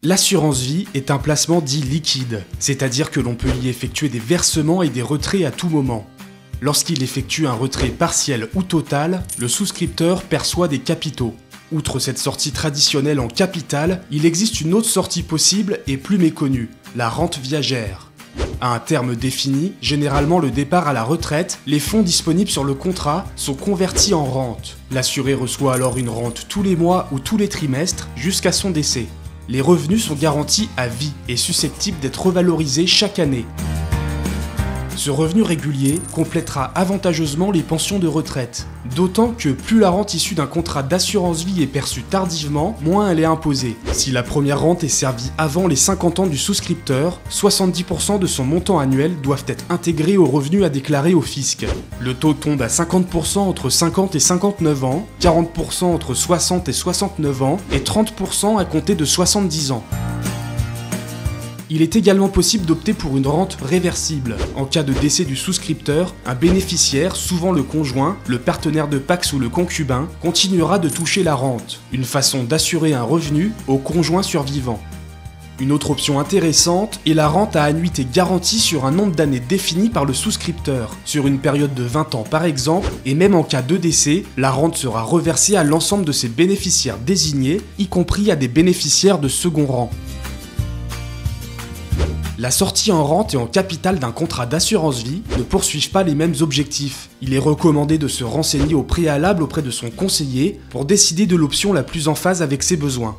L'assurance vie est un placement dit liquide, c'est-à-dire que l'on peut y effectuer des versements et des retraits à tout moment. Lorsqu'il effectue un retrait partiel ou total, le souscripteur perçoit des capitaux. Outre cette sortie traditionnelle en capital, il existe une autre sortie possible et plus méconnue, la rente viagère. À un terme défini, généralement le départ à la retraite, les fonds disponibles sur le contrat sont convertis en rente. L'assuré reçoit alors une rente tous les mois ou tous les trimestres jusqu'à son décès. Les revenus sont garantis à vie et susceptibles d'être revalorisés chaque année. Ce revenu régulier complétera avantageusement les pensions de retraite, d'autant que plus la rente issue d'un contrat d'assurance vie est perçue tardivement, moins elle est imposée. Si la première rente est servie avant les 50 ans du souscripteur, 70% de son montant annuel doivent être intégrés aux revenus à déclarer au fisc. Le taux tombe à 50% entre 50 et 59 ans, 40% entre 60 et 69 ans et 30% à compter de 70 ans. Il est également possible d'opter pour une rente réversible. En cas de décès du souscripteur, un bénéficiaire, souvent le conjoint, le partenaire de PACS ou le concubin, continuera de toucher la rente, une façon d'assurer un revenu au conjoint survivant. Une autre option intéressante est la rente à annuité garantie sur un nombre d'années défini par le souscripteur, sur une période de 20 ans par exemple, et même en cas de décès, la rente sera reversée à l'ensemble de ses bénéficiaires désignés, y compris à des bénéficiaires de second rang. La sortie en rente et en capital d'un contrat d'assurance vie ne poursuivent pas les mêmes objectifs. Il est recommandé de se renseigner au préalable auprès de son conseiller pour décider de l'option la plus en phase avec ses besoins.